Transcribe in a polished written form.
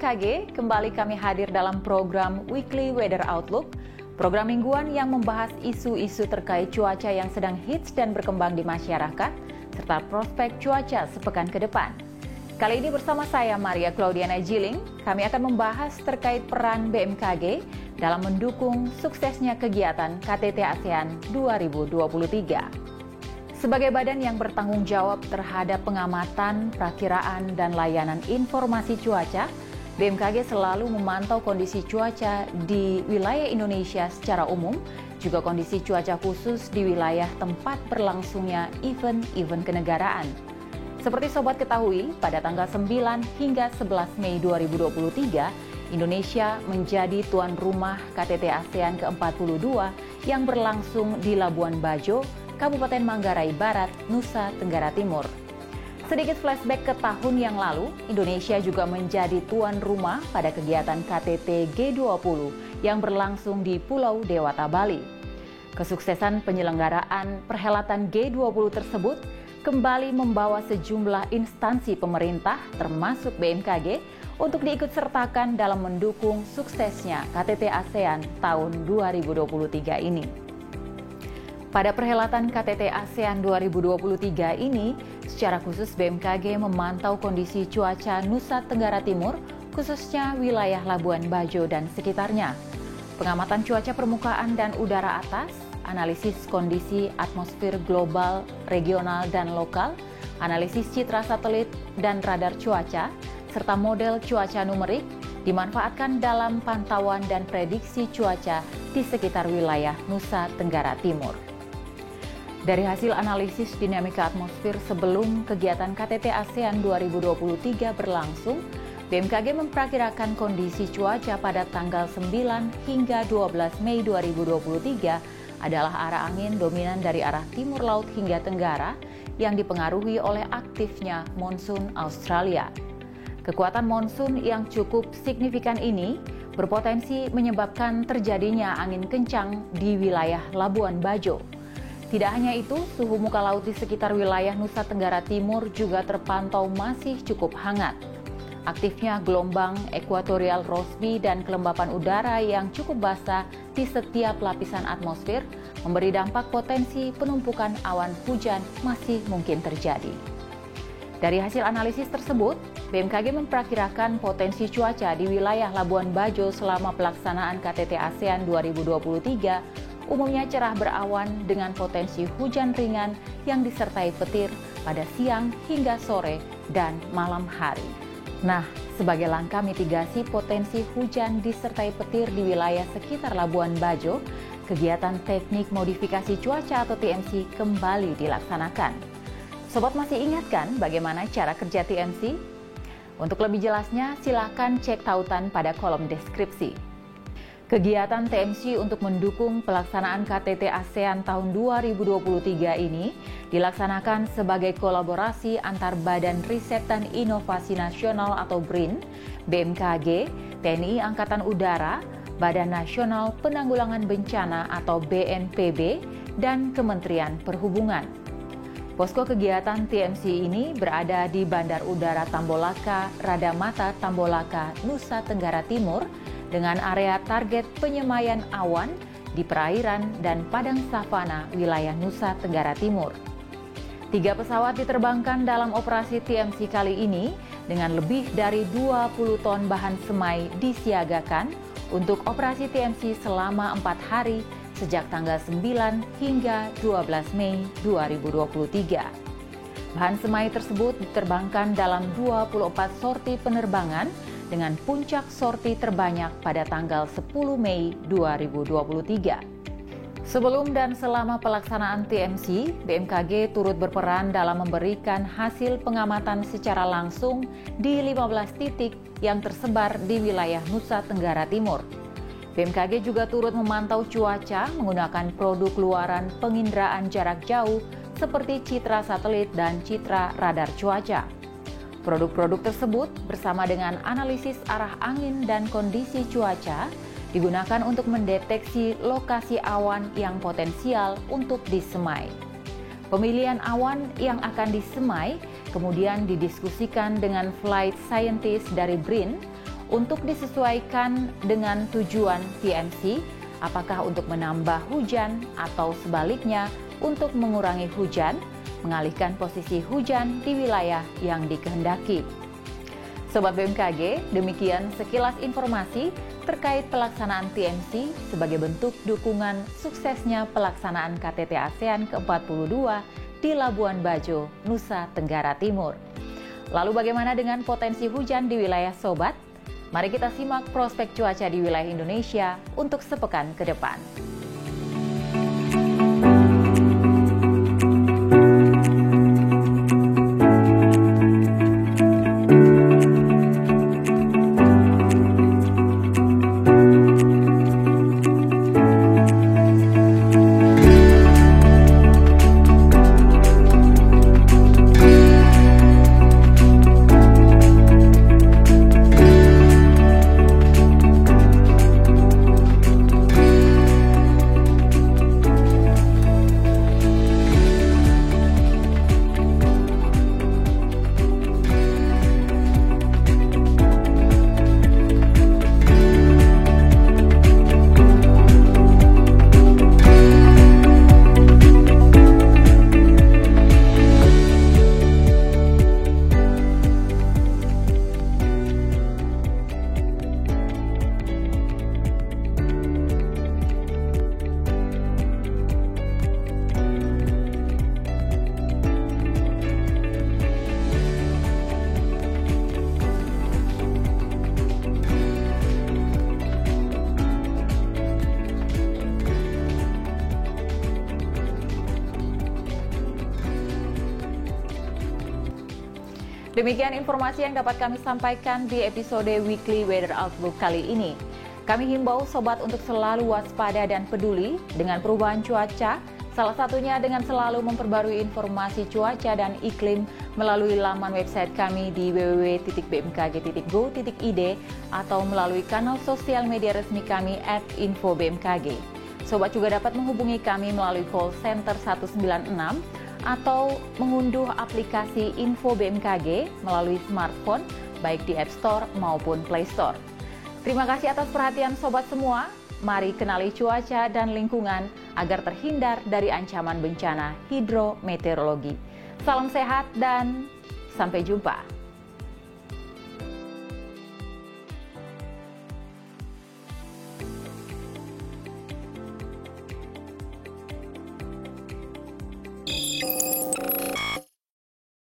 BMKG, kembali kami hadir dalam program Weekly Weather Outlook, program mingguan yang membahas isu-isu terkait cuaca yang sedang hits dan berkembang di masyarakat, serta prospek cuaca sepekan ke depan. Kali ini bersama saya, Maria Claudiana Jiling, kami akan membahas terkait peran BMKG dalam mendukung suksesnya kegiatan KTT ASEAN 2023. Sebagai badan yang bertanggung jawab terhadap pengamatan, perakiraan, dan layanan informasi cuaca, BMKG selalu memantau kondisi cuaca di wilayah Indonesia secara umum, juga kondisi cuaca khusus di wilayah tempat berlangsungnya event-event kenegaraan. Seperti Sobat ketahui, pada tanggal 9 hingga 11 Mei 2023, Indonesia menjadi tuan rumah KTT ASEAN ke-42 yang berlangsung di Labuan Bajo, Kabupaten Manggarai Barat, Nusa Tenggara Timur. Sedikit flashback ke tahun yang lalu, Indonesia juga menjadi tuan rumah pada kegiatan KTT G20 yang berlangsung di Pulau Dewata, Bali. Kesuksesan penyelenggaraan perhelatan G20 tersebut kembali membawa sejumlah instansi pemerintah termasuk BMKG untuk diikutsertakan dalam mendukung suksesnya KTT ASEAN tahun 2023 ini. Pada perhelatan KTT ASEAN 2023 ini, secara khusus BMKG memantau kondisi cuaca Nusa Tenggara Timur, khususnya wilayah Labuan Bajo dan sekitarnya. Pengamatan cuaca permukaan dan udara atas, analisis kondisi atmosfer global, regional, dan lokal, analisis citra satelit dan radar cuaca, serta model cuaca numerik dimanfaatkan dalam pantauan dan prediksi cuaca di sekitar wilayah Nusa Tenggara Timur. Dari hasil analisis dinamika atmosfer sebelum kegiatan KTT ASEAN 2023 berlangsung, BMKG memperkirakan kondisi cuaca pada tanggal 9 hingga 12 Mei 2023 adalah arah angin dominan dari arah timur laut hingga tenggara yang dipengaruhi oleh aktifnya monsun Australia. Kekuatan monsun yang cukup signifikan ini berpotensi menyebabkan terjadinya angin kencang di wilayah Labuan Bajo. Tidak hanya itu, suhu muka laut di sekitar wilayah Nusa Tenggara Timur juga terpantau masih cukup hangat. Aktifnya gelombang ekuatorial Rossby dan kelembapan udara yang cukup basah di setiap lapisan atmosfer memberi dampak potensi penumpukan awan hujan masih mungkin terjadi. Dari hasil analisis tersebut, BMKG memperkirakan potensi cuaca di wilayah Labuan Bajo selama pelaksanaan KTT ASEAN 2023 umumnya cerah berawan dengan potensi hujan ringan yang disertai petir pada siang hingga sore dan malam hari. Nah, sebagai langkah mitigasi potensi hujan disertai petir di wilayah sekitar Labuan Bajo, kegiatan teknik modifikasi cuaca atau TMC kembali dilaksanakan. Sobat masih ingat kan bagaimana cara kerja TMC? Untuk lebih jelasnya, silakan cek tautan pada kolom deskripsi. Kegiatan TMC untuk mendukung pelaksanaan KTT ASEAN tahun 2023 ini dilaksanakan sebagai kolaborasi antar Badan Riset dan Inovasi Nasional atau BRIN, BMKG, TNI Angkatan Udara, Badan Nasional Penanggulangan Bencana atau BNPB, dan Kementerian Perhubungan. Posko kegiatan TMC ini berada di Bandar Udara Tambolaka, Radamata, Tambolaka, Nusa Tenggara Timur, dengan area target penyemayan awan di perairan dan padang savana wilayah Nusa Tenggara Timur. 3 pesawat diterbangkan dalam operasi TMC kali ini dengan lebih dari 20 ton bahan semai disiagakan untuk operasi TMC selama 4 hari sejak tanggal 9 hingga 12 Mei 2023. Bahan semai tersebut diterbangkan dalam 24 sorti penerbangan dengan puncak sorti terbanyak pada tanggal 10 Mei 2023. Sebelum dan selama pelaksanaan TMC, BMKG turut berperan dalam memberikan hasil pengamatan secara langsung di 15 titik yang tersebar di wilayah Nusa Tenggara Timur. BMKG juga turut memantau cuaca menggunakan produk luaran penginderaan jarak jauh seperti citra satelit dan citra radar cuaca. Produk-produk tersebut bersama dengan analisis arah angin dan kondisi cuaca digunakan untuk mendeteksi lokasi awan yang potensial untuk disemai. Pemilihan awan yang akan disemai kemudian didiskusikan dengan flight scientist dari BRIN untuk disesuaikan dengan tujuan TMC, apakah untuk menambah hujan atau sebaliknya untuk mengurangi hujan, mengalihkan posisi hujan di wilayah yang dikehendaki. Sobat BMKG, demikian sekilas informasi terkait pelaksanaan TMC sebagai bentuk dukungan suksesnya pelaksanaan KTT ASEAN ke-42 di Labuan Bajo, Nusa Tenggara Timur. Lalu bagaimana dengan potensi hujan di wilayah Sobat? Mari kita simak prospek cuaca di wilayah Indonesia untuk sepekan ke depan. Demikian informasi yang dapat kami sampaikan di episode Weekly Weather Outlook kali ini. Kami himbau sobat untuk selalu waspada dan peduli dengan perubahan cuaca, salah satunya dengan selalu memperbarui informasi cuaca dan iklim melalui laman website kami di www.bmkg.go.id atau melalui kanal sosial media resmi kami @infobmkg. Sobat juga dapat menghubungi kami melalui call center 196 atau mengunduh aplikasi Info BMKG melalui smartphone, baik di App Store maupun Play Store. Terima kasih atas perhatian sobat semua. Mari kenali cuaca dan lingkungan agar terhindar dari ancaman bencana hidrometeorologi. Salam sehat dan sampai jumpa.